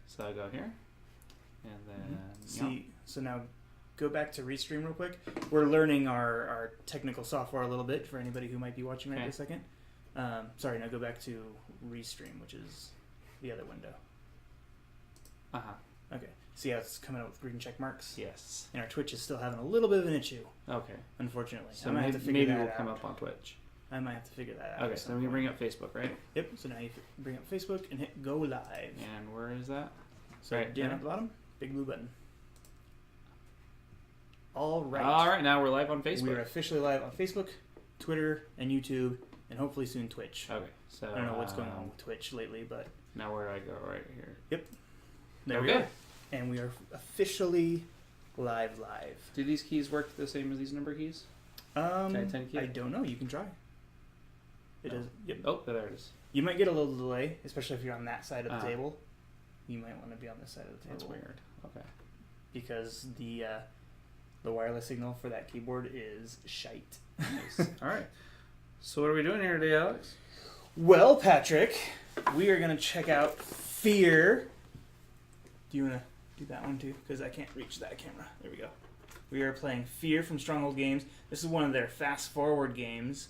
So I go here, and then see. So now go back to Restream real quick. We're learning our technical software a little bit for anybody who might be watching right this second. Sorry, now go back to Restream, which is the other window. Okay. See how it's coming out with green check marks? Yes. And our Twitch is still having a little bit of an issue. Okay. Unfortunately. So maybe we'll come up on Twitch. I might have to figure that out. Okay, so we bring up Facebook, right? Yep. So now you bring up Facebook and hit go live. And where is that? So right down at the bottom, big blue button. All right. All right, now we're live on Facebook. We're officially live on Facebook, Twitter, and YouTube, and hopefully soon Twitch. Okay, so I don't know what's going on with Twitch lately, but now where do I go? Right here. Yep. There we are. And we are officially live. Do these keys work the same as these number keys? I don't know. You can try. It does. Yep. Oh, there it is. You might get a little delay, especially if you're on that side of the table. You might want to be on this side of the table. That's weird. Okay. Because the wireless signal for that keyboard is shite. Nice. All right. So what are we doing here today, Alex? Well, Patrick, we are going to check out Fear. Do you want to do that one too? Because I can't reach that camera. There we go. We are playing Fear from Stronghold Games. This is one of their fast-forward games.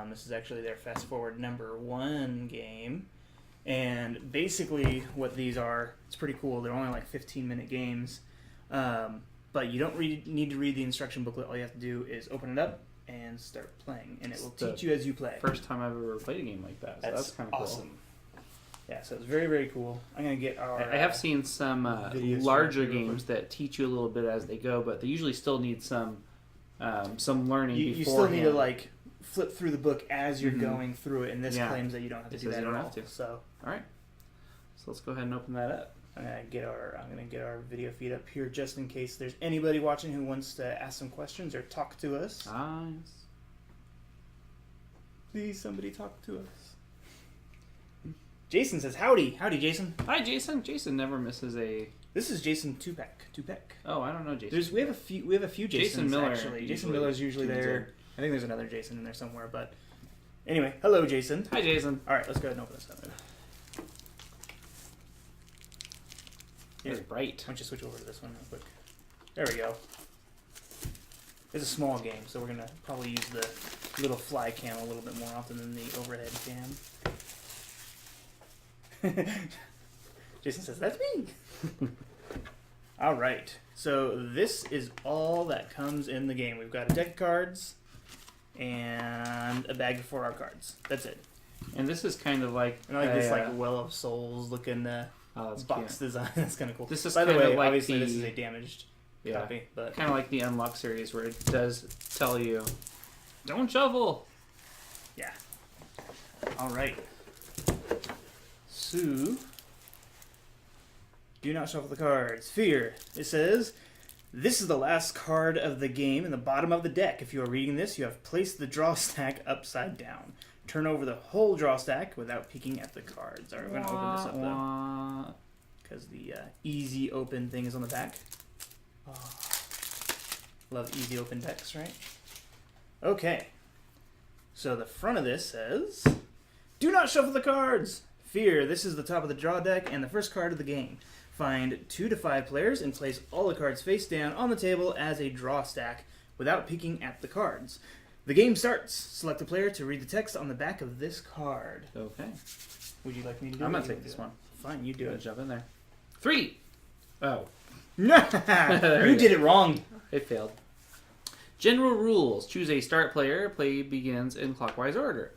This is actually their fast-forward #1 game. And basically what these are, it's pretty cool. They're only like 15-minute games. But you don't need to read the instruction booklet. All you have to do is open it up and start playing. And it will teach you as you play. First time I've ever played a game like that. So that's kind of awesome. Cool. Yeah, so it's very, very cool. I'm going to get our... I have seen some larger games that teach you a little bit as they go, but they usually still need some learning beforehand. You still need to, like, flip through the book as you're going through it, and this claims that you don't have to do that at all. So, all right. So let's go ahead and open that up. I'm gonna get our video feed up here just in case there's anybody watching who wants to ask some questions or talk to us. Yes. Please, somebody talk to us. Jason says, "Howdy, Jason." Hi, Jason. Jason never misses a. This is Jason Tupac. Oh, I don't know Jason. We have a few Jasons, Jason Miller actually. Jason Miller's usually there. I think there's another Jason in there somewhere, but anyway, hello, Jason. Hi, Jason. All right, let's go ahead and open this up. It's bright. Why don't you switch over to this one real quick? There we go. It's a small game, so we're going to probably use the little fly cam a little bit more often than the overhead cam. Jason says, "That's me!" All right. So this is all that comes in the game. We've got a deck of cards and a bag for our cards. That's it. And this is kind of like... And I like this like Well of Souls looking box design. That's kind of cool. This is By the way, like obviously this is a damaged copy. But kind of like the Unlock series where it does tell you, don't shuffle. Yeah. All right. So... do not shuffle the cards. Fear. It says, this is the last card of the game in the bottom of the deck. If you are reading this, you have placed the draw stack upside down. Turn over the whole draw stack without peeking at the cards. All right, we're going to open this up, though. Because the easy open thing is on the back. Oh, love easy open decks, right? Okay. So the front of this says, do not shuffle the cards. Fear. This is the top of the draw deck and the first card of the game. Find 2 to 5 players and place all the cards face down on the table as a draw stack without peeking at the cards. The game starts. Select a player to read the text on the back of this card. Okay. Would you like me to do it? I'm going to take this one. Fine, you do it. Jump in there. 3. Oh. You did it wrong. It failed. General rules. Choose a start player. Play begins in clockwise order.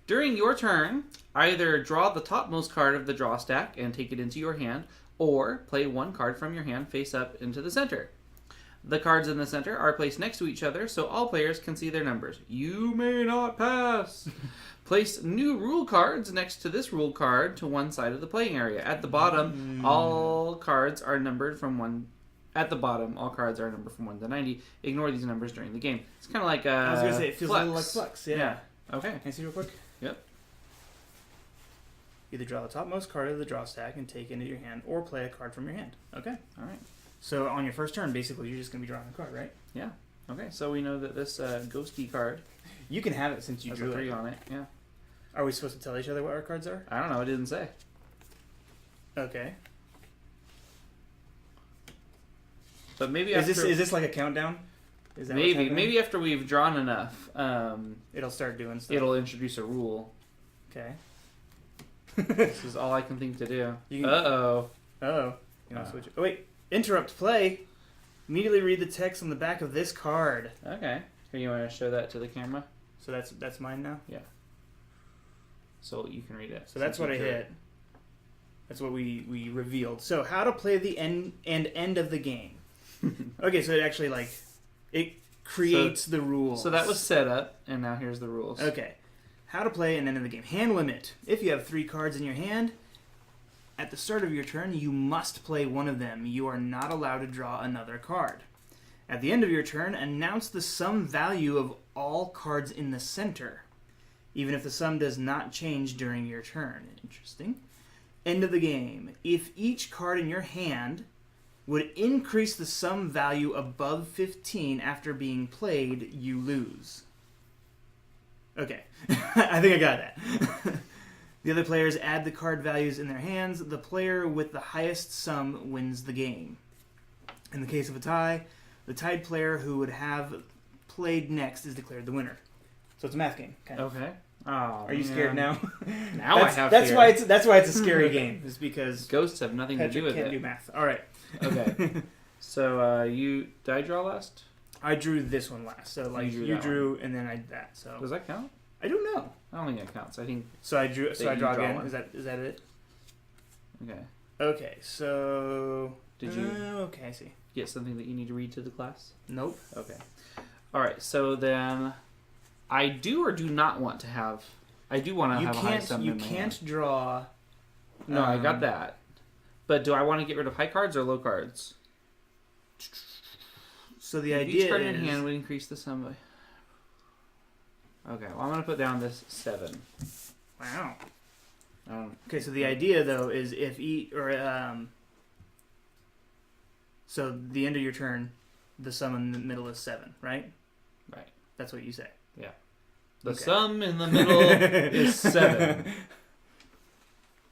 During your turn, either draw the topmost card of the draw stack and take it into your hand, or play one card from your hand face up into the center. The cards in the center are placed next to each other so all players can see their numbers. You may not pass. Place new rule cards next to this rule card to one side of the playing area. At the bottom, all cards are numbered from 1 to 90. Ignore these numbers during the game. It's kind of like I was going to say, it feels a little like Flex. Yeah. Okay. Can I see real quick? Yep. Either draw the topmost card of the draw stack and take it into your hand, or play a card from your hand. Okay. All right. So on your first turn, basically, you're just going to be drawing a card, right? Yeah. Okay. So we know that this ghosty card. You can have it since you drew a 3 on it. Yeah. Are we supposed to tell each other what our cards are? I don't know. It didn't say. Okay. But maybe Is after... this like a countdown? Is that what's Maybe. happening? Maybe after we've drawn enough, It'll start doing stuff. it'll introduce a rule. Okay. This is all I can think to do. You can- Uh-oh. Oh. You want to switch it? Oh, wait. Interrupt play. Immediately read the text on the back of this card. Okay. Here, you want to show that to the camera? So that's mine now? So you can read it. So that's what I hit. That's what we revealed. So how to play the end of the game. Okay, so it actually it creates the rules. So that was setup, and now here's the rules. Okay. How to play and end of the game. Hand limit. If you have 3 cards in your hand, at the start of your turn, you must play one of them. You are not allowed to draw another card. At the end of your turn, announce the sum value of all cards in the center, even if the sum does not change during your turn. Interesting. End of the game. If each card in your hand would increase the sum value above 15 after being played, you lose. Okay. I think I got that. The other players add the card values in their hands. The player with the highest sum wins the game. In the case of a tie, the tied player who would have played next is declared the winner. So it's a math game, kind of. Okay. Oh, Are you scared now? Now I have that's fear. why it's a scary game. Is because Ghosts have nothing to do Patrick with can't it. do math. All right. Okay. So did I draw last? I drew this one last. So you drew and then I did that. So Does that count? I don't know. I don't think that counts. I think. So I drew. So I you draw draw again. one. Is that it? Okay. Okay. So Did you okay, I see. get something that you need to read to the class? Nope. Okay. All right. So then, I do or do not want to have. I do want to have a high sum You in my can't hand. draw. No, I got that. But do I want to get rid of high cards or low cards? So the If idea each card is in hand would increase the sum by. Okay, well I'm gonna put down this 7. wow. Okay, so the idea though is if so the end of your turn, the sum in the middle is 7, right? Right. That's what you say. The Okay. sum in the middle is 7.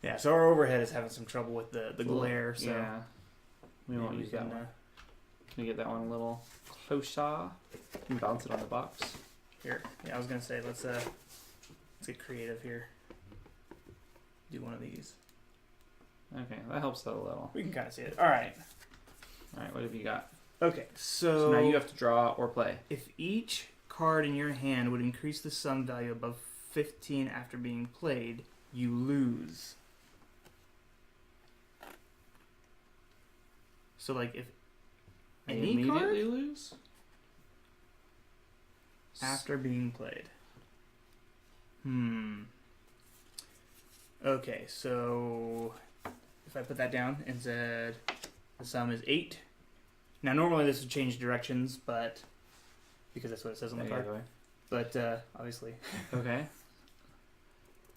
Yeah. So our overhead is having some trouble with the glare. So yeah, we won't use that one. Can we get that one a little closer? And bounce it on the box. Here. Yeah, I was gonna say let's get creative here. Do one of these. Okay, that helps that a little. We can kind of see it. All right. All right, what have you got? Okay. So now you have to draw or play. If each card in your hand would increase the sum value above 15 after being played, you lose. So, like, if I any immediately card lose after being played. Okay, so if I put that down and said the sum is 8. Now, normally this would change directions, but because that's what it says on the card. But obviously. Okay.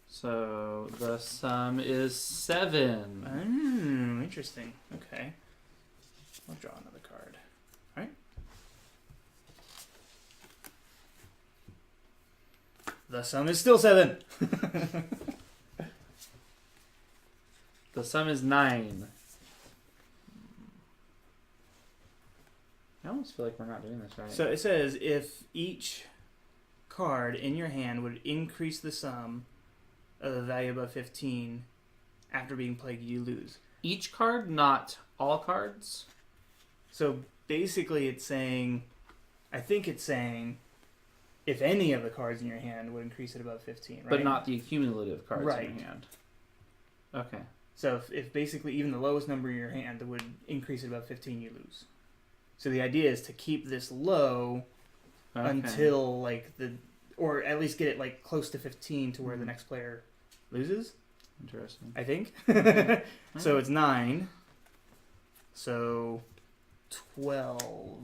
So the sum is 7. Interesting. Okay. I'll draw another card. Alright. The sum is still 7. The sum is 9. I almost feel like we're not doing this right. So it says if each card in your hand would increase the sum of the value above 15 after being played, you lose. Each card, not all cards? So basically it's saying, I think it's saying, if any of the cards in your hand would increase it above 15, right? But not the accumulative cards Right. in your hand. Okay. So if basically even the lowest number in your hand would increase it above 15, you lose. So the idea is to keep this low until or at least get it like close to 15 to where the next player loses. Interesting. I think. Okay. So it's 9. So 12.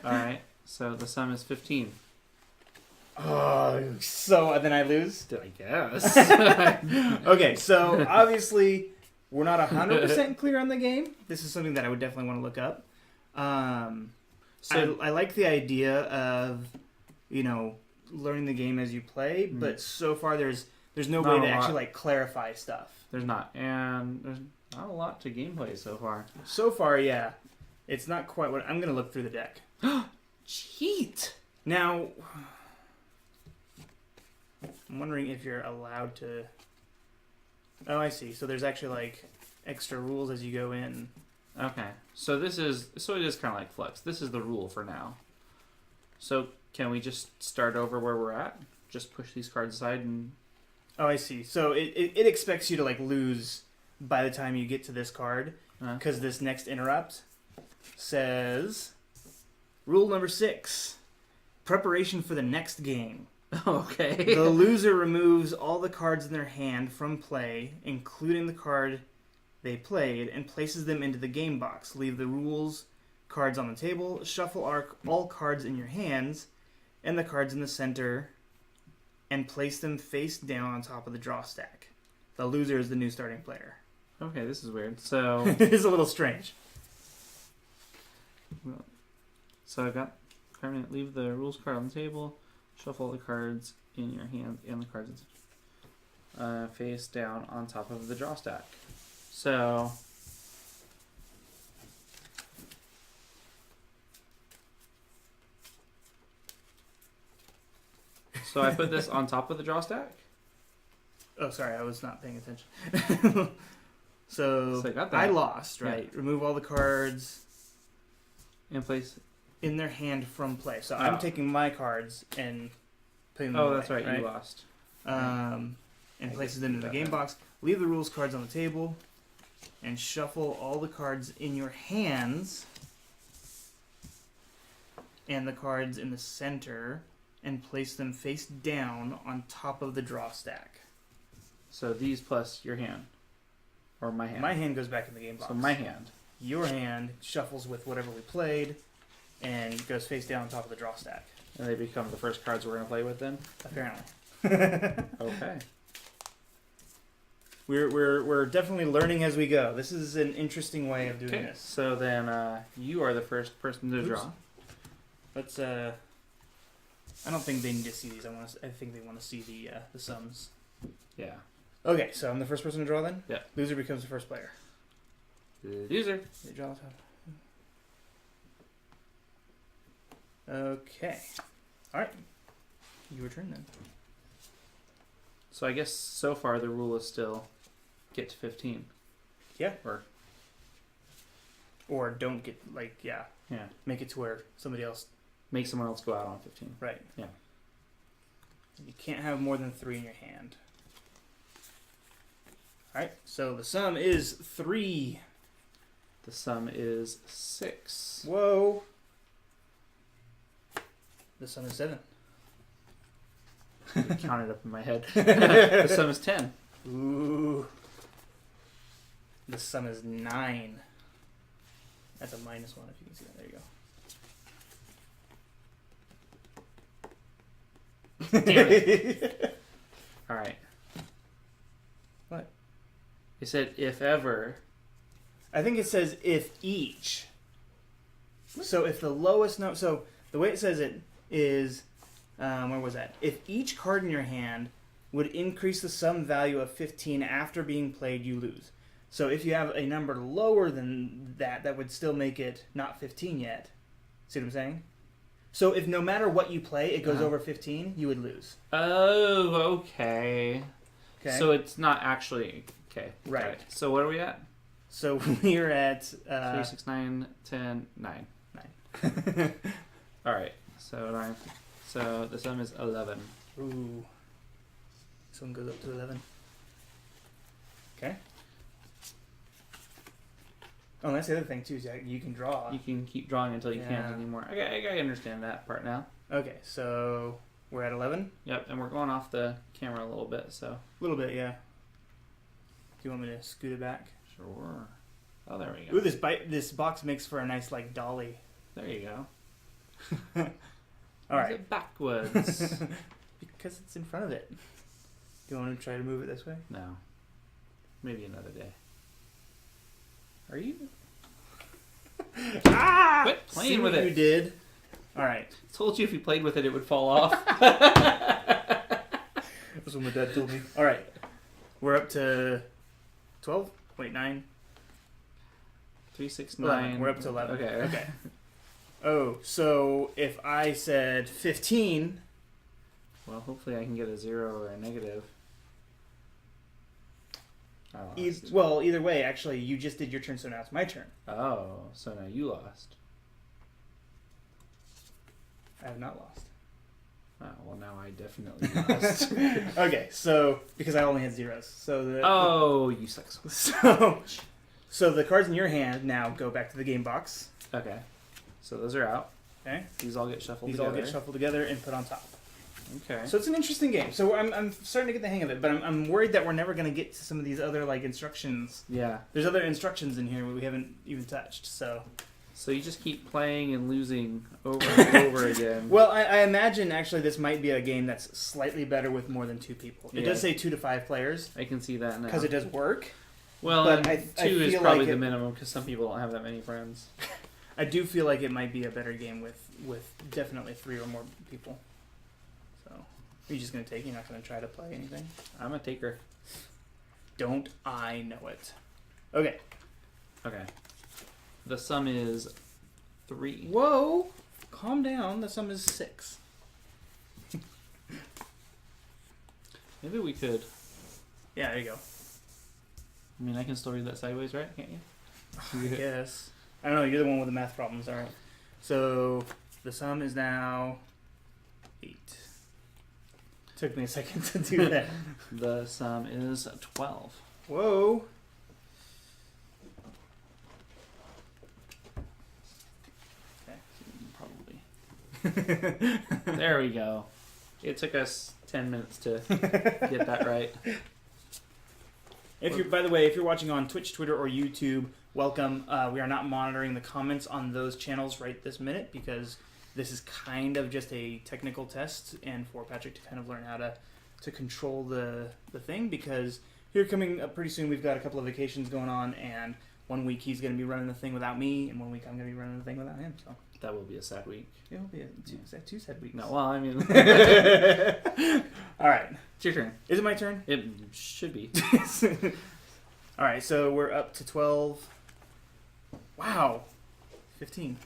Alright, so the sum is 15. Oh, so then I lose? I guess. Okay, so obviously we're not 100% clear on the game. This is something that I would definitely want to look up. So I like the idea of learning the game as you play. Mm. But so far, there's no Not way to a lot. actually like clarify stuff. There's not. And there's not a lot to gameplay so far. So far, yeah, it's not quite what I'm gonna look through the deck Cheat! now. I'm wondering if you're allowed to. Oh, I see. So there's actually like extra rules as you go in. Okay. So it is kind of like Flux. This is the rule for now. So can we just start over where we're at? Just push these cards aside and... Oh, I see. So it expects you to like lose by the time you get to this card, because this next interrupt says rule number 6: preparation for the next game. Okay. The loser removes all the cards in their hand from play, including the card they played, and places them into the game box. Leave the rules cards on the table. Shuffle all cards in your hands and the cards in the center, and place them face down on top of the draw stack. The loser is the new starting player. Okay, this is weird. So... It is a little strange. So I've got permanent. Leave the rules card on the table. Shuffle the cards in your hand and the cards face down on top of the draw stack. So I put this on top of the draw stack. Oh, sorry, I was not paying attention. So I got that. I lost, right? Yeah. Remove all the cards in place in their hand from play. So I'm taking my cards and putting them away, that's right. You lost. And places them in the game box. Leave the rules cards on the table and shuffle all the cards in your hands and the cards in the center and place them face down on top of the draw stack. So these plus your hand. Or my hand. My hand goes back in the game box. So my hand. Your hand shuffles with whatever we played and goes face down on top of the draw stack. And they become the first cards we're going to play with then? Apparently. Okay. We're definitely learning as we go. This is an interesting way of doing this. So then you are the first person to draw. Let's I don't think they need to see these. I think they want to see the sums. Yeah. Okay, so I'm the first person to draw then? Yeah. Loser becomes the first player. Loser. They draw the top. Okay. Alright. Your turn then. So I guess so far the rule is still get to 15. Yeah. Or don't get, Yeah. Make it to where somebody else... Make someone else go out on 15. Right. Yeah. You can't have more than 3 in your hand. Alright, so the sum is 3. The sum is 6. Whoa. The sum is 7. I counted up in my head. The sum is 10. Ooh. The sum is 9. That's a -1 if you can see that. There you go. Damn it. Alright. What? It said if ever. I think it says if each. So if the lowest number... So the way it says it is... where was that? If each card in your hand would increase the sum value of 15 after being played, you lose. So if you have a number lower than that, that would still make it not 15 yet. See what I'm saying? So if no matter what you play, it goes over 15, you would lose. Oh, okay. Okay. So it's not actually... Okay. Right. So what are we at? So we're at... 3, 6, 9, 10, 9. 9. Alright. So 9... So the sum is 11. Ooh. This one goes up to 11. Okay. Oh, that's the other thing too. Is you can draw. You can keep drawing until you can't anymore. I understand that part now. Okay, so we're at 11? Yep, and we're going off the camera a little bit, so... A little bit, yeah. Do you want me to scoot it back? Sure. Oh, there we go. Ooh, this box makes for a nice, dolly. There you go. All right. It backwards. Because it's in front of it. Do you want to try to move it this way? No. Maybe another day. Are you? Ah! Quit playing See with what it. you did? All right. Told you if you played with it, it would fall off. That's what my dad told me. All right. We're up to 12? Wait, 9? 3, 6, 11. 9. We're up to 11. Okay. Oh, so if I said 15... Well, hopefully I can get a 0 or a negative. I lost. Well, either way, actually, you just did your turn, so now it's my turn. Oh, so now you lost. I have not lost. Oh, well, now I definitely lost. Okay, so because I only had zeros, so the Oh, you suck so much. so the cards in your hand now go back to the game box. Okay, so those are out. Okay, These all get shuffled these together. all get shuffled together and put on top. Okay. So it's an interesting game. So I'm starting to get the hang of it, but I'm worried that we're never going to get to some of these other like instructions. Yeah. There's other instructions in here we haven't even touched. So you just keep playing and losing over and over again. well, I imagine actually this might be a game that's slightly better with more than 2 people. It Yeah. does say 2 to 5 players I can see that now. because it does work. Well, but and I 2 is feel probably like the minimum because some people don't have that many friends. I do feel like it might be a better game with definitely 3 or more people. So, are you just going to take it? You're not going to try to play anything? I'm a taker. Don't I know it? Okay. Okay. The sum is 3. Whoa! Calm down. The sum is 6. Maybe we could. Yeah, there you go. I mean, I can still read that sideways, right? Can't you? I guess. I don't know. You're the one with the math problems. All right. So, the sum is now 8. Took me a second to do that. The sum is 12. Whoa! Probably. There we go. It took us 10 minutes to get that right. If you're, by the way, if you're watching on Twitch, Twitter, or YouTube, welcome. We are not monitoring the comments on those channels right this minute because this is kind of just a technical test and for Patrick to kind of learn how to control the thing because here coming up pretty soon we've got a couple of vacations going on and 1 week he's going to be running the thing without me and 1 week I'm going to be running the thing without him. So That will be a sad week. it'll be a two sad weeks. No, well, I mean... All right. It's your turn. Is it my turn? It should be. All right, so we're up to 12. Wow. 15.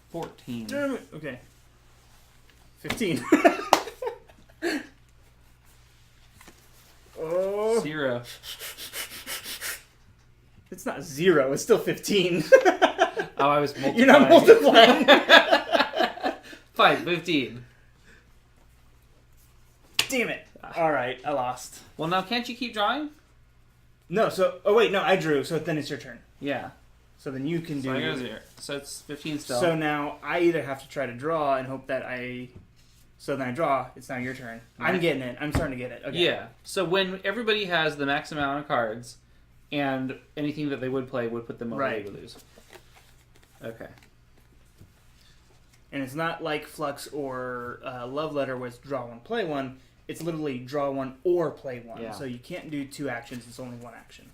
14. Okay. 15. Oh. 0. It's not 0. It's still 15. Oh, I was multiplying. You're not multiplying. Fine, 15. Damn it. All right, I lost. Well, now can't you keep drawing? No, so... Oh, wait, no, I drew, so then it's your turn. Yeah. So then you can do... So I go 0. So it's 15 still. So now I either have to try to draw and hope that I... So then I draw. It's now your turn. Right. I'm getting it. I'm starting to get it. Okay. Yeah. So when everybody has the max amount of cards, and anything that they would play would put them over, Right. they would lose. Okay. And it's not like Flux or Love Letter where it's draw one, play one. It's literally draw one or play one. Yeah. So you can't do 2 actions. It's only 1 action.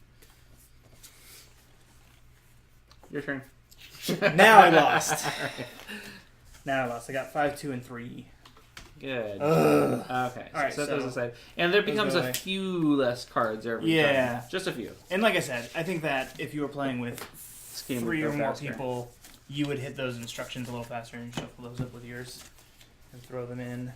Your turn. Now I lost. Now I lost. I got 5, 2, and 3. Good. Ugh. Okay. All right, so that so goes aside. And there becomes go a away. few less cards every Yeah. time. Just a few. And like I said, I think that if you were playing with This game would 3 go or more faster. people, you would hit those instructions a little faster and shuffle those up with yours and throw them in.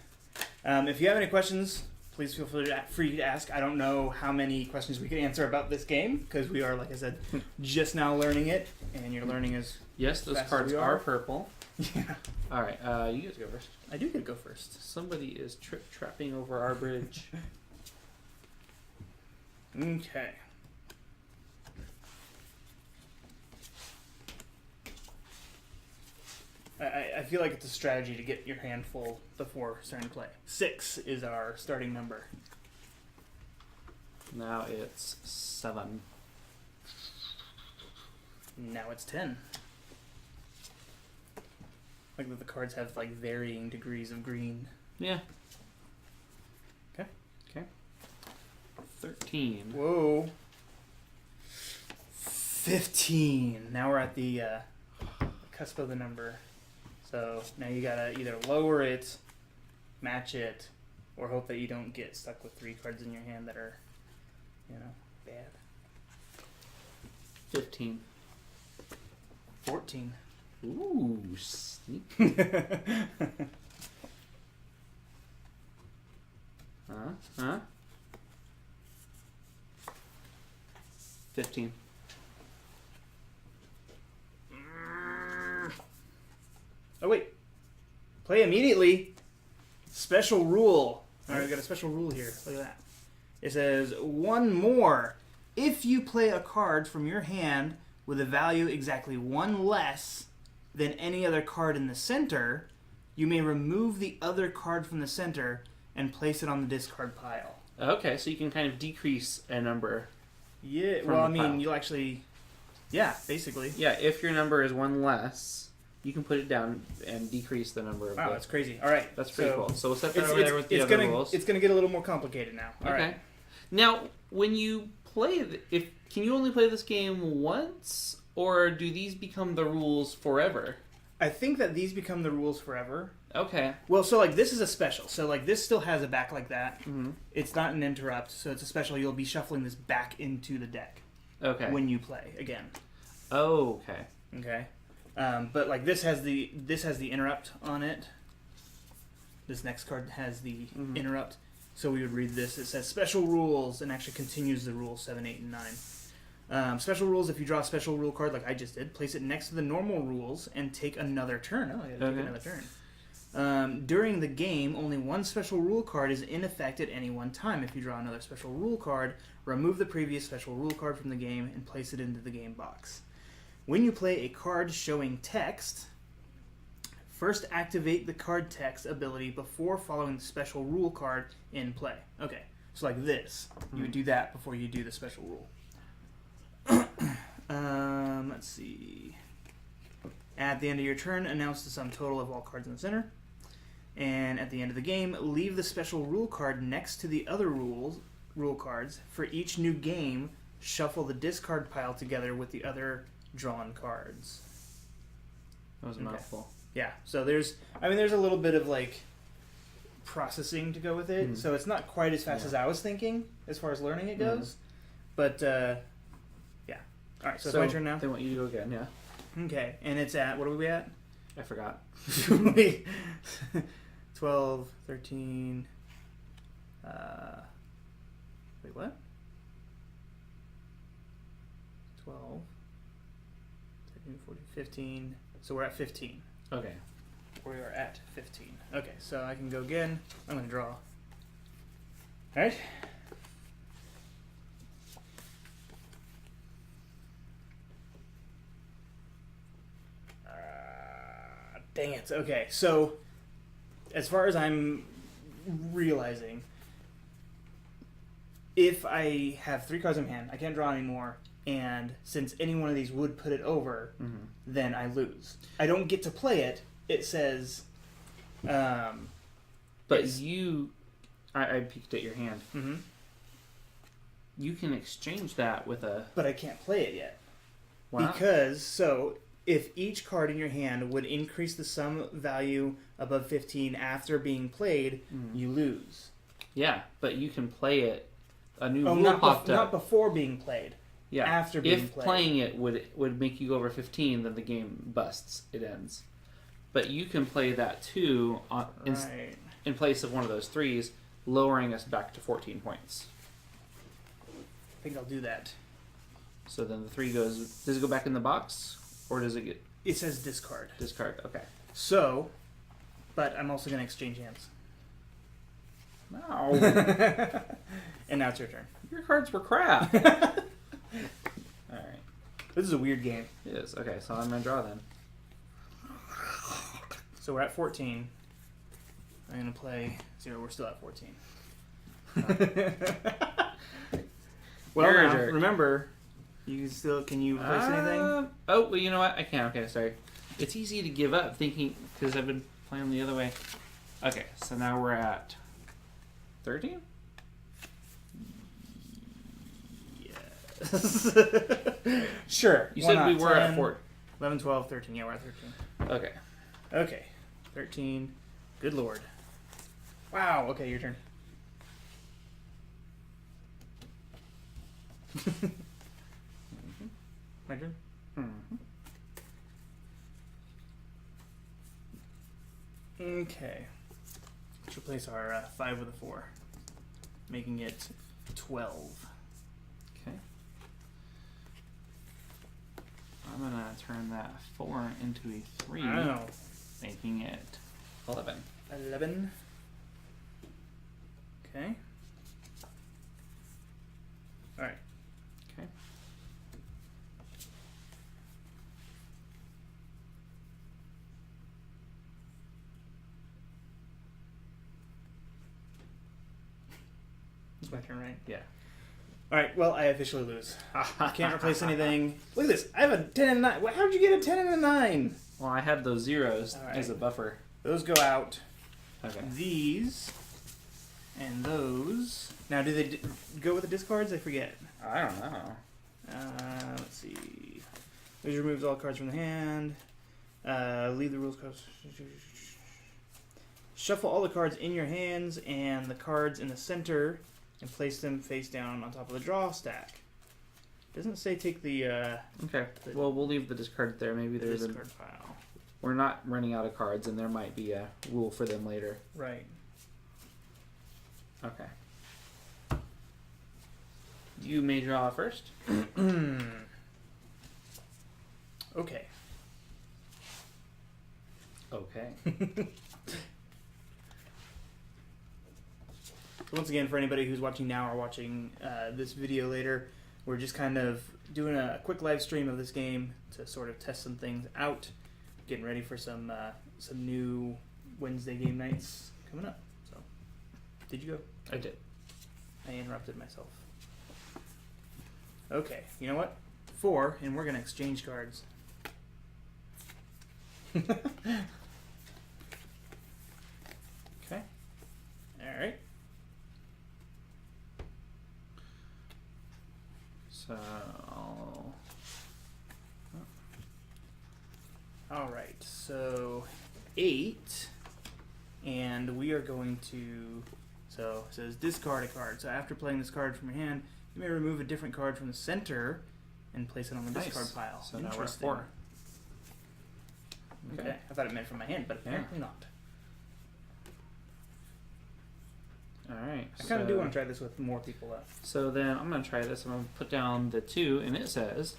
If you have any questions, please feel free to ask. I don't know how many questions we can answer about this game because we are, like I said, just now learning it, and you're learning as Yes, those fast as cards we are are. purple. yeah. All right, you get to go first. I do get to go first. Somebody is trapping over our bridge. Okay. I feel like it's a strategy to get your hand full before starting to play. 6 is our starting number. Now it's 7. Now it's 10. Like that the cards have like varying degrees of green. Yeah. Okay. 13. Whoa. 15. Now we're at the cusp of the number. So now you gotta either lower it, match it, or hope that you don't get stuck with 3 cards in your hand that are, bad. 15. 14. Ooh, sneak. Huh? 15. Oh, wait. Play immediately. Special rule. Alright, we got a special rule here. Look at that. It says, one more. If you play a card from your hand with a value exactly 1 less than any other card in the center, you may remove the other card from the center and place it on the discard pile. Okay, so you can kind of decrease a number. Yeah, from well, I the mean, pile. you'll actually... Yeah, basically. Yeah, if your number is 1 less, you can put it down and decrease the number of Wow, the... that's crazy. All right. That's pretty cool. So we'll set that It's, over there with the other rules. It's going to get a little more complicated now. All Okay. right. Now, when you play... Can you only play this game once? Or do these become the rules forever? I think that these become the rules forever. Okay. Well, so, this is a special. So, this still has a back like that. Mm-hmm. It's not an interrupt, so it's a special. You'll be shuffling this back into the deck Okay. when you play again. Oh, okay. Okay. But, this has the interrupt on it. This next card has the interrupt. So we would read this. It says special rules and actually continues the rules 7, 8, and 9. Special rules, if you draw a special rule card like I just did, place it next to the normal rules and take another turn. Oh, I gotta take another turn. During the game, only one special rule card is in effect at any one time. If you draw another special rule card, remove the previous special rule card from the game and place it into the game box. When you play a card showing text, first activate the card text ability before following the special rule card in play. Okay, so like this. You would do that before you do the special rule. Let's see. At the end of your turn, announce the sum total of all cards in the center. And at the end of the game, leave the special rule card next to the other rule cards. For each new game, shuffle the discard pile together with the other drawn cards. That was a mouthful. Yeah, so there's a little bit of processing to go with it. So it's not quite as fast as I was thinking as far as learning it goes. But yeah. All right, so it's my turn now. They want you to go again, yeah. Okay, and it's at, what are we at? I forgot. 12, 13, wait, what? 12, 13, 14, 15, so we're at 15. Okay. We are at 15. Okay, so I can go again. I'm going to draw. Alright. Dang it. Okay, so as far as I'm realizing, if I have 3 cards in my hand, I can't draw anymore, and since any one of these would put it over, then I lose. I don't get to play it. It says... but I peeked at your hand. Mm-hmm. You can exchange that with a... But I can't play it yet. Why not? Because, so, if each card in your hand would increase the sum value above 15 after being played, you lose. Yeah, but you can play it. A new rule not popped up. Not before being played. Yeah. After being if played. playing it would make you go over 15, then the game busts. It ends. But you can play that too in place of one of those 3s, lowering us back to 14 points. I think I'll do that. So then the 3 goes... Does it go back in the box? Or does it get... It says discard. Discard, okay. So, but I'm also going to exchange hands. No. And now it's your turn. Your cards were crap. Alright. This is a weird game. It is. Okay, so I'm going to draw then. So we're at 14. I'm going to play 0. We're still at 14. Well, You're a now, jerk. remember, can you replace anything? Oh, well, you know what? I can. Okay, sorry. It's easy to give up thinking, because I've been playing the other way. Okay, so now we're at 13? Yes. Sure. You why said we not? were 10, at 4. 11, 12, 13. Yeah, we're at 13. Okay. Okay. 13. Good lord. Wow. Okay, your turn. My turn? Okay. Let's replace our 5 with a 4, making it 12. Okay. I'm going to turn that 4 into a 3, Wow. making it 11. 11. Okay. Alright. Okay. It's my turn, right? Yeah. Alright, well, I officially lose. I can't replace anything. Look at this. I have a 10 and a 9. How'd you get a 10 and a 9? Well, I had those zeros Alright. as a buffer. Those go out. Okay. These. And those. Now, do they go with the discards? I forget. I don't know. Let's see. This removes all cards from the hand. Leave the rules cards. Shuffle all the cards in your hands and the cards in the center and place them face down on top of the draw stack. Doesn't say take the Okay. Well, we'll leave the discard there. Maybe there's a... discard pile. We're not running out of cards, and there might be a rule for them later. Right. Okay. You may draw first. Okay. Okay. Once again, for anybody who's watching now or watching this video later, we're just kind of doing a quick live stream of this game to sort of test some things out, getting ready for some new Wednesday game nights coming up. So, did you go? I did. I interrupted myself. Okay, you know what? 4, and we're gonna exchange cards. Okay. All right. So, All right. So 8, and we are going to. So it says discard a card. So after playing this card from your hand, you may remove a different card from the center and place it on the discard pile. So now we're at Interesting. 4. Okay. I thought it meant from my hand, but apparently not. Alright. I kind of do want to try this with more people though. So then I'm going to try this. I'm going to put down the 2, and it says,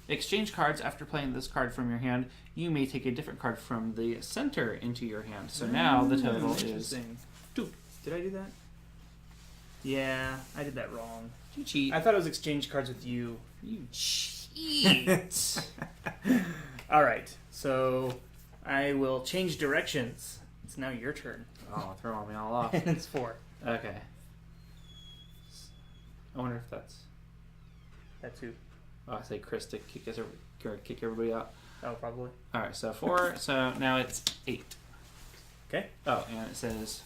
exchange cards after playing this card from your hand. You may take a different card from the center into your hand. So now the total is 2. Did I do that? Yeah, I did that wrong. You cheat. I thought it was exchange cards with you. You cheat. All right, so I will change directions. It's now your turn. Oh, throwing me all off. And it's 4. Okay. I wonder if that's... That's who? Oh, I say Chris to kick everybody out. Oh, probably. Alright, so 4. So now it's 8. Okay. Oh, and it says...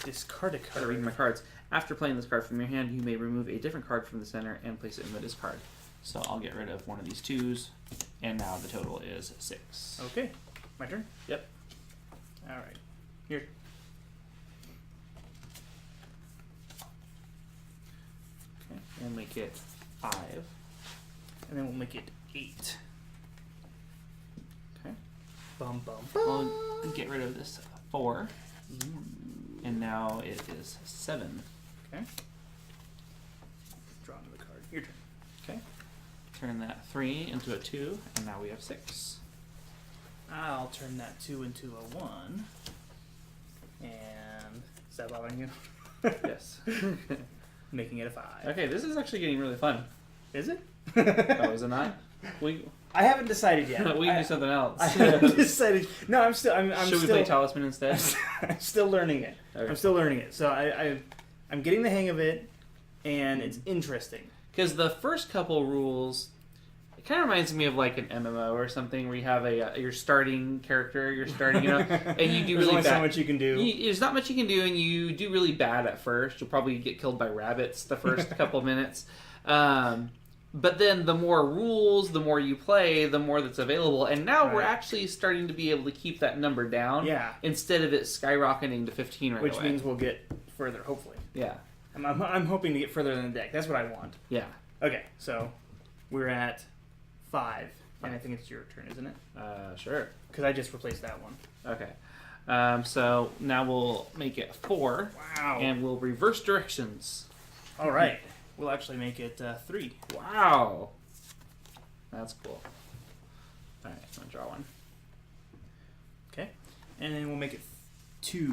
Discard a Gotta card. read my cards. After playing this card from your hand, you may remove a different card from the center and place it in the discard. So I'll get rid of one of these 2s, and now the total is 6. Okay, my turn? Yep. All right. Here. Okay, we'll make it 5. And then we'll make it 8. Okay. Bum, bum, We'll get rid of this 4, and now it is 7. Okay. Draw another card. Your turn. Okay. Turn that 3 into a 2, and now we have 6. I'll turn that 2 into a 1. And is that bothering you? Yes. Making it a 5. Okay, this is actually getting really fun. Is it? Oh, is it not? I haven't decided yet. We can do something else. I haven't decided. No, I'm still. I'm Should we still, play Talisman instead? I'm still learning it. Okay. I'm still learning it. So I'm getting the hang of it, and it's interesting. Because the first couple rules, it kind of reminds me of like an MMO or something where you have your starting character, and you do There's really only bad. so much you can do. There's not much you can do, and you do really bad at first. You'll probably get killed by rabbits the first couple minutes. But then the more rules, the more you play, the more that's available. And now we're Right. actually starting to be able to keep that number down. Yeah. Instead of it skyrocketing to 15 right Which away. means we'll get further, hopefully. Yeah. I'm hoping to get further in the deck. That's what I want. Yeah. Okay, so we're at 5. And I think it's your turn, isn't it? Sure. Because I just replaced that one. Okay. So now we'll make it 4. Wow. And we'll reverse directions. All right. We'll actually make it 3. Wow. That's cool. Alright, I'm going to draw one. Okay. And then we'll make it 2.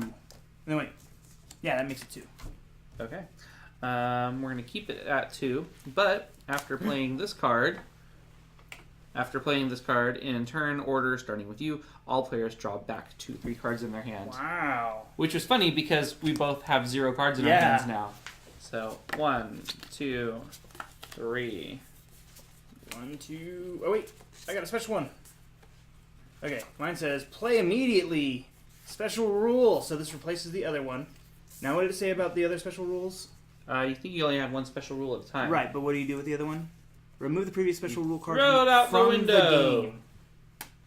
No, wait. Yeah, that makes it 2. Okay. We're going to keep it at 2, but after playing this card, in turn order, starting with you, all players draw back 3 cards in their hand. Wow. Which was funny because we both have 0 cards in our hands now. So 1, 2, 3. 1, 2. Oh, wait. I got a special one. Okay. Mine says play immediately. Special rule. So this replaces the other one. Now, what did it say about the other special rules? You think you only have one special rule at a time. Right, but what do you do with the other one? Remove the previous special rule card throw it out the from window. game.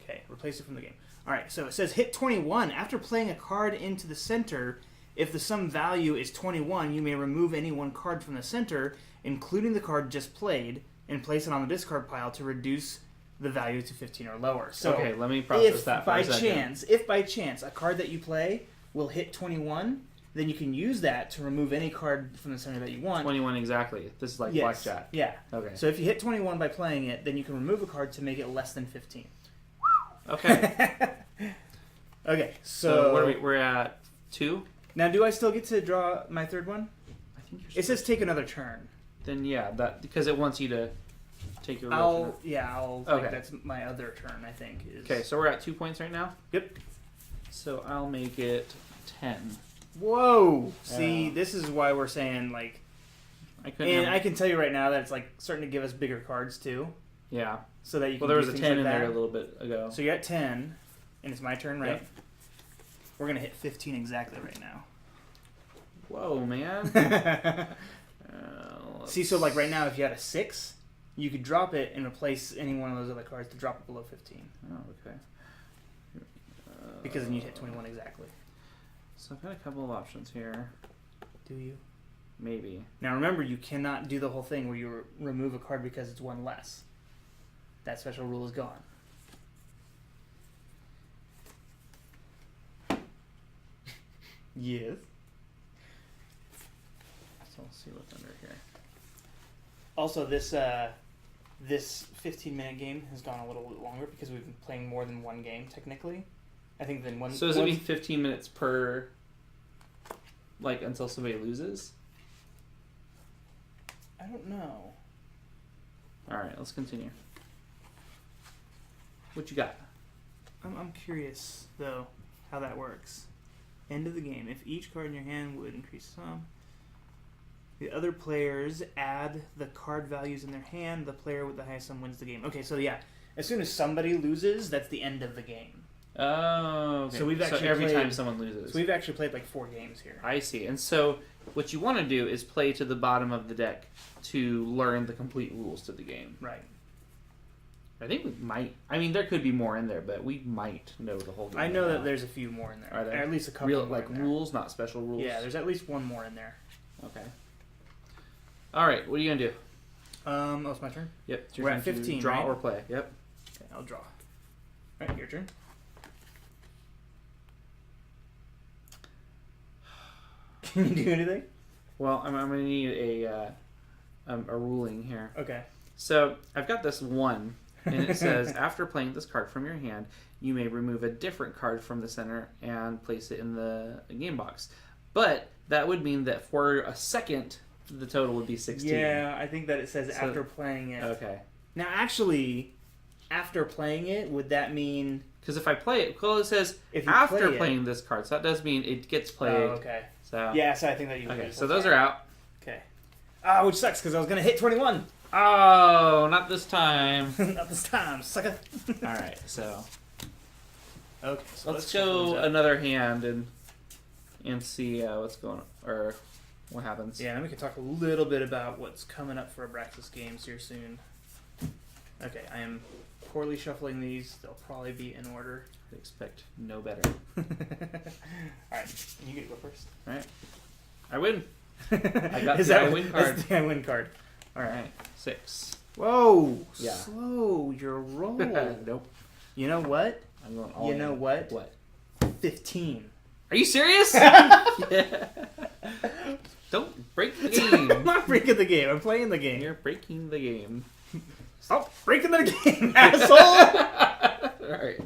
Okay, replace it from the game. Alright, so it says hit 21. After playing a card into the center, if the sum value is 21, you may remove any one card from the center, including the card just played, and place it on the discard pile to reduce the value to 15 or lower. So okay, let me process that for a second. If by chance a card that you play will hit 21, then you can use that to remove any card from the center that you want. 21 exactly. This is like blackjack. Yeah. Okay. So if you hit 21 by playing it, then you can remove a card to make it less than 15. Okay. Okay, So what are we're at 2? now do I still get to draw my third one? I think you're It says take another turn. Then yeah, that because it wants you to take your real I'll Okay. think that's my other turn, I think. Okay, so we're at 2 points right now? Yep. So I'll make it 10. Whoa! See, this is why we're saying, like... I couldn't And have- I can tell you right now that it's, like, starting to give us bigger cards, too. Yeah. So that you can Well, there do was a things 10 like in there that. a little bit ago. So you're at 10, and it's my turn, right? Yep. We're going to hit 15 exactly right now. Whoa, man. See, so, like, right now, if you had a 6, you could drop it and replace any one of those other cards to drop it below 15. Oh, okay. Because then you'd hit 21 exactly. So I've got a couple of options here. Do you? Maybe. Now, remember, you cannot do the whole thing where you remove a card because it's one less. That special rule is gone. Yes. So let's see what's under here. Also, this 15-minute game has gone a little bit longer because we've been playing more than one game, technically. I think than one... So does it mean 15 minutes per... Like, until somebody loses? I don't know. Alright, let's continue. What you got? I'm curious, though, how that works. End of the game. If each card in your hand would increase some... The other players add the card values in their hand. The player with the highest sum wins the game. Okay, so yeah. As soon as somebody loses, that's the end of the game. Oh, okay. So we've actually every played- time someone loses. So we've actually played like 4 games here. I see. And so what you want to do is play to the bottom of the deck to learn the complete rules to the game. Right. I think we might. I mean, there could be more in there, but we might know the whole game. I know right that now. there's a few more in there. Are there? Or at least a couple Real, more like in there. rules, not special rules. Yeah, there's at least one more in there. Okay. All right. What are you gonna do? Oh, it's my turn? Yep. It's your We're turn at to 15, Draw right? or play. Yep. Okay, I'll draw. Alright, your turn. Can you do anything? Well, I'm gonna need a ruling here. Okay. So I've got this one, and it says after playing this card from your hand, you may remove a different card from the center and place it in the game box. But that would mean that for a second, the total would be 16. Yeah, I think that it says So- after playing it. Okay. Now, actually, after playing it, would that mean... Because if I play it, well, it says If you after play it- playing this card, so that does mean it gets played. Oh, okay. So Yeah, so I think that you okay, lose. so those are out. Okay. Which sucks, because I was going to hit 21. Oh, not this time. Not this time, sucker. All right, so Okay, so let's shuffle go these up. another hand and see what's going on. Or what happens. Yeah, and we can talk a little bit about what's coming up for Abraxas Games here soon. Okay, I am poorly shuffling these. They'll probably be in order. I expect no better. Alright, you get to go first. Alright. I win. I got Is the that I win card. That's the I win card. Alright. 6. Whoa! Yeah. Slow your roll. Nope. You know what? I'm going all You in. know what? What? 15. Are you serious? Yeah. Don't break the game. I'm not breaking the game. I'm playing the game. You're breaking the game. Stop breaking the game, asshole! Alright.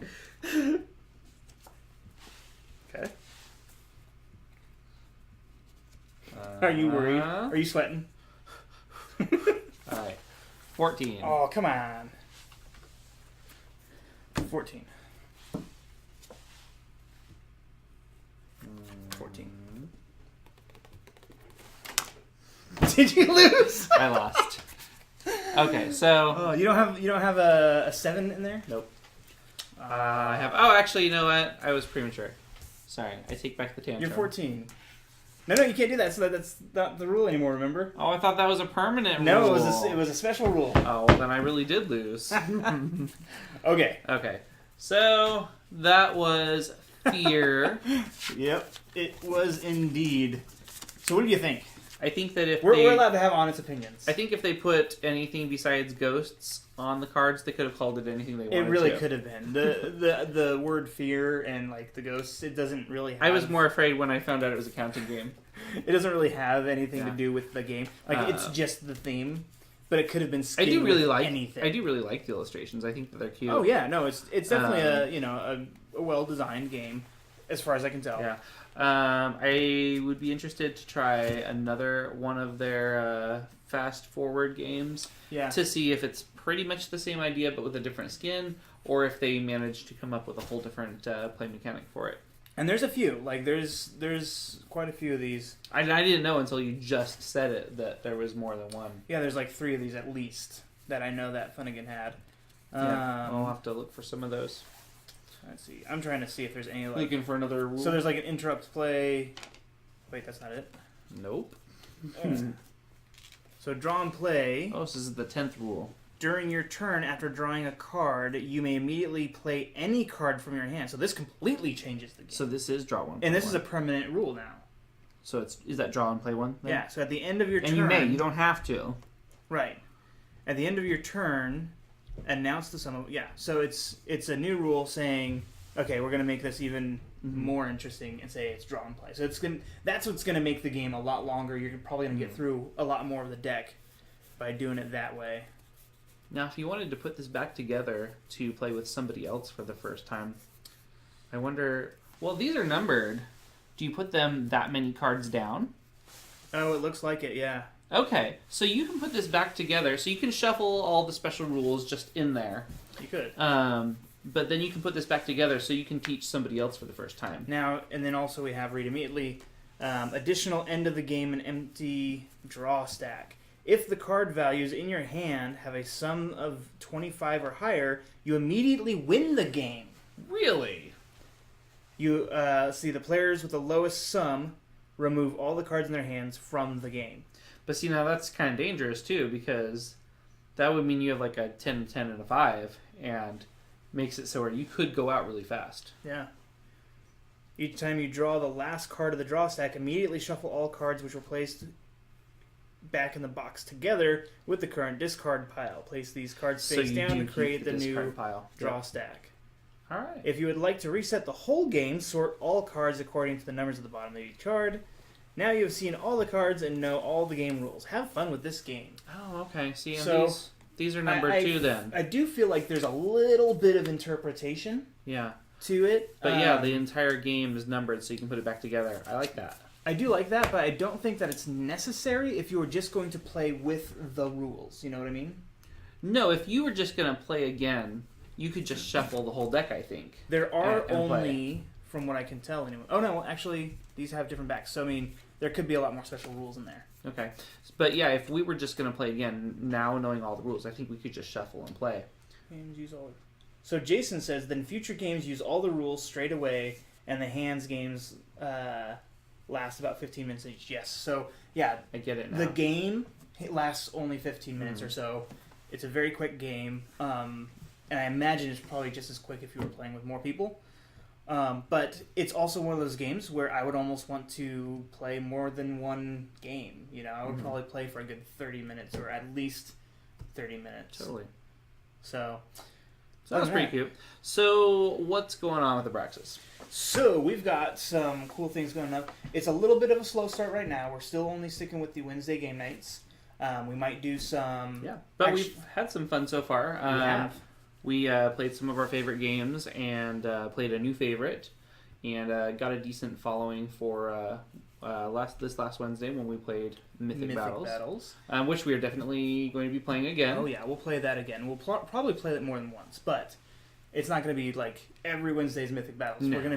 Okay. Are you worried? Are you sweating? Alright. 14. Oh, come on. 14. 14. Did you lose? I lost. Okay, so Oh, you don't have a 7 in there? nope. I have. Oh, actually, you know what? I was premature. Sorry, I take back the tantrum. You're 14. No, you can't do that. So that's not the rule anymore. Remember? Oh, I thought that was a permanent rule. No, it was a special rule. Oh, well, then I really did lose. Okay. Okay, so that was Fear. Yep, it was indeed. So what do you think? I think that if We're allowed to have honest opinions. I think if they put anything besides ghosts on the cards, they could have called it anything they wanted. It really to. could have been the word fear and like the ghosts. It doesn't really. I was more afraid when I found out it was a counting game. It doesn't really have anything to Yeah. do with the game. Like it's just the theme, but it could have been. I do really like anything. I do really like the illustrations. I think that they're cute. Oh yeah, no, it's definitely a well designed game, as far as I can tell. Yeah. I would be interested to try another one of their fast forward games Yeah. to see if it's pretty much the same idea but with a different skin, or if they managed to come up with a whole different play mechanic for it. And there's a few. Like there's quite a few of these. I didn't know until you just said it that there was more than one. Yeah, there's like 3 of these at least that I know that Finnegan had. Yeah, I'll have to look for some of those. Let's see. I'm trying to see if there's any like. Looking for another rule. So there's like an interrupt play. Wait, that's not it. Nope. So draw and play. Oh, this is the 10th rule. During your turn, after drawing a card, you may immediately play any card from your hand. So this completely changes the game. So this is draw one. And this is a permanent rule now. So is that draw and play one? Then? Yeah. So at the end of your turn, And you may. You don't have to. right. At the end of your turn, announce the sum of So it's a new rule saying, okay, we're gonna make this even more interesting and say it's draw and play. So that's what's gonna make the game a lot longer. You're probably gonna get through a lot more of the deck by doing it that way. Now, if you wanted to put this back together to play with somebody else for the first time, I wonder. Well, these are numbered. Do you put them that many cards down? Oh, it looks like it. Yeah. Okay, so you can put this back together. So you can shuffle all the special rules just in there. You could. But then you can put this back together so you can teach somebody else for the first time. Now, and then also we have read immediately, additional end of the game and empty draw stack. If the card values in your hand have a sum of 25 or higher, you immediately win the game. Really? You see the players with the lowest sum remove all the cards in their hands from the game. But see, now that's kind of dangerous too, because that would mean you have like a 10, 10, and a 5, and makes it so where you could go out really fast. Yeah. Each time you draw the last card of the draw stack, immediately shuffle all cards which were placed back in the box together with the current discard pile. Place these cards face down to create the new pile. draw stack. All right. If you would like to reset the whole game, sort all cards according to the numbers at the bottom of each card. Now you have seen all the cards and know all the game rules. Have fun with this game. Oh, okay. See, and So, these are numbered too then. I do feel like there's a little bit of interpretation Yeah. to it. But yeah, the entire game is numbered so you can put it back together. I like that. I do like that, but I don't think that it's necessary if you were just going to play with the rules. You know what I mean? No, if you were just going to play again, you could just shuffle the whole deck, I think. There are and only, play. from what I can tell anyway. Oh no, actually, these have different backs. So I mean, there could be a lot more special rules in there. Okay. But yeah, if we were just going to play again, now knowing all the rules, I think we could just shuffle and play. And use all. So Jason says, then future games use all the rules straight away, and the hands games last about 15 minutes each. Yes. So, yeah. I get it now. The game lasts only 15 minutes or so. It's a very quick game. And I imagine it's probably just as quick if you were playing with more people. But it's also one of those games where I would almost want to play more than one game. You know, I would probably play for a good 30 minutes or at least 30 minutes. Totally. So that was pretty cute. So what's going on with Abraxas? So we've got some cool things going up. It's a little bit of a slow start right now. We're still only sticking with the Wednesday game nights. We might do some... Yeah, but we've had some fun so far. We have. We played some of our favorite games and played a new favorite, and got a decent following for this last Wednesday when we played Mythic Battles. Which we are definitely going to be playing again. Oh yeah, we'll play that again. We'll probably play it more than once, but it's not going to be like every Wednesday's Mythic Battles. No. We're going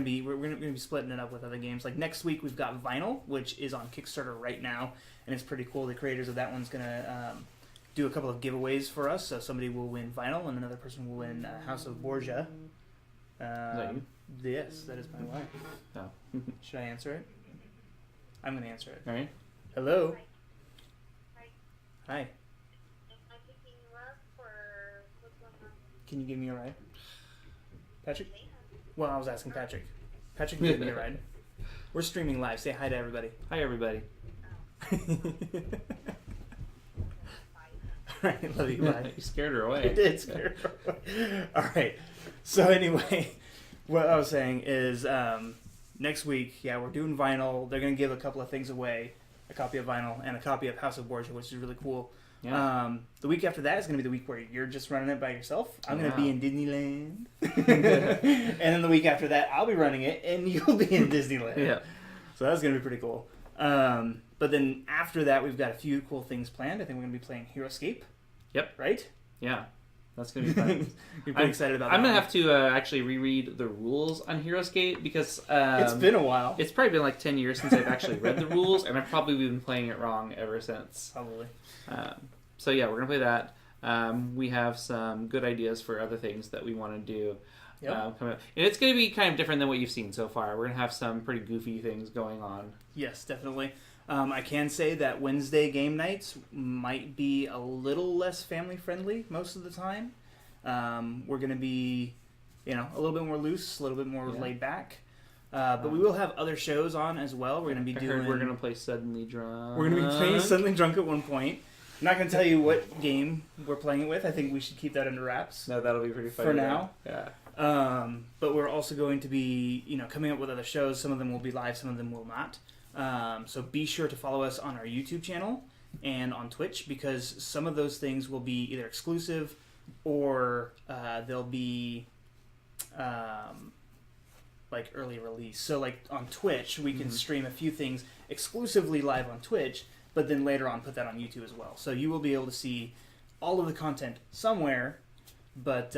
to be splitting it up with other games. Like next week we've got Vinyl, which is on Kickstarter right now, and it's pretty cool. The creators of that one's going to do a couple of giveaways for us. So somebody will win Vinyl, and another person will win House of Borgia. Is that you? Yes, that is my wife. Oh. Should I answer it? I'm going to answer it. All right. Hello. Hi. Can you give me a ride? Patrick? Well, I was asking Patrick. Patrick can give me a ride. We're streaming live. Say hi to everybody. Hi, everybody. Alright, love you, bye. You scared her away. I did scare her away. Alright, so anyway, what I was saying is next week, we're doing Vinyl. They're going to give a couple of things away. A copy of Vinyl and a copy of House of Borgia, which is really cool. Yeah. The week after that is going to be the week where you're just running it by yourself. I'm going to be in Disneyland. And then the week after that, I'll be running it, and you'll be in Disneyland. Yeah. So that's going to be pretty cool. But then after that, we've got a few cool things planned. I think we're going to be playing HeroScape. Yep. Right? Yeah. That's going to be fun. You're pretty excited about that. I'm going to have to actually reread the rules on HeroScape because... it's been a while. It's probably been like 10 years since I've actually read the rules, and I've probably been playing it wrong ever since. Probably. So yeah, we're going to play that. We have some good ideas for other things that we want to do. Yep. Coming up. And it's going to be kind of different than what you've seen so far. We're going to have some pretty goofy things going on. Yes, definitely. I can say that Wednesday game nights might be a little less family-friendly most of the time. We're going to be, a little bit more loose, a little bit more laid back. But we will have other shows on as well. We're going to be doing... We're going to play Suddenly Drunk. We're going to be playing Suddenly Drunk at one point. I'm not going to tell you what game we're playing it with. I think we should keep that under wraps. No, that'll be pretty fun. For now. Yeah. But we're also going to be, coming up with other shows. Some of them will be live, some of them will not. So be sure to follow us on our YouTube channel and on Twitch, because some of those things will be either exclusive or they'll be like early release. So like on Twitch, we can stream a few things exclusively live on Twitch, but then later on put that on YouTube as well. So you will be able to see all of the content somewhere, but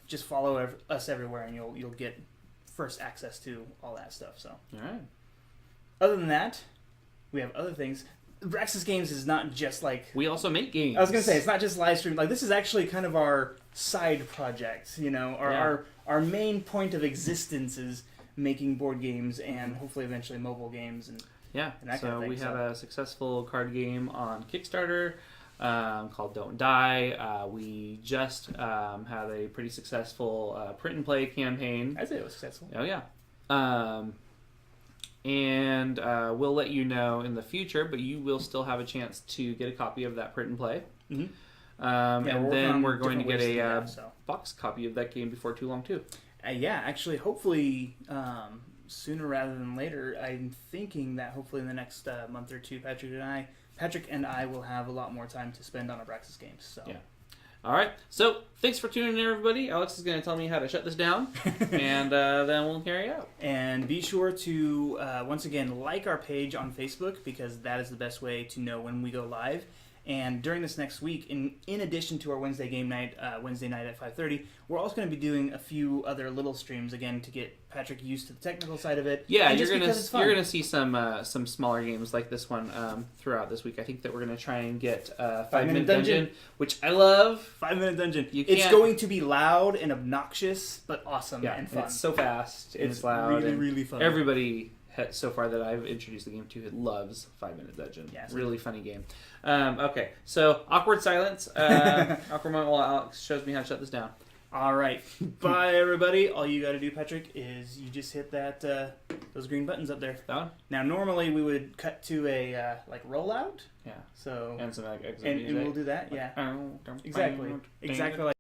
just follow us everywhere, and you'll get first access to all that stuff. So all right. Other than that, we have other things. Braxis Games is not just like... We also make games. I was going to say, it's not just live stream. Like, this is actually kind of our side project, Our main point of existence is making board games and hopefully eventually mobile games. And that kind of thing. We had a successful card game on Kickstarter called Don't Die. We just had a pretty successful print and play campaign. I'd say it was successful. Oh, yeah. And we'll let you know in the future, but you will still have a chance to get a copy of that print and play. Mm-hmm. And then we're going to get a box copy of that game before too long, too. Actually, hopefully sooner rather than later. I'm thinking that hopefully in the next month or two, Patrick and I will have a lot more time to spend on Abraxas Games. So. Yeah. All right. So thanks for tuning in, everybody. Alex is going to tell me how to shut this down, and then we'll carry out. And be sure to, once again, like our page on Facebook, because that is the best way to know when we go live. And during this next week, in addition to our Wednesday game night, Wednesday night at 5:30, we're also going to be doing a few other little streams, again, to get Patrick used to the technical side of it. Yeah, you're gonna see some smaller games like this one throughout this week. I think that we're gonna try and get 5-Minute Dungeon, which I love. 5-Minute Dungeon. It's going to be loud and obnoxious, but awesome and fun. It's so fast. It's loud. Really, really fun. Everybody so far that I've introduced the game to loves 5 Minute Dungeon. Yes. Really funny game. Okay, so awkward silence. Awkward moment while Alex shows me how to shut this down. All right. Bye, everybody. All you got to do, Patrick, is you just hit that those green buttons up there. That one? Now, normally we would cut to a rollout. Yeah. So And some exit and music. we'll do that. Yeah. Exactly. Exactly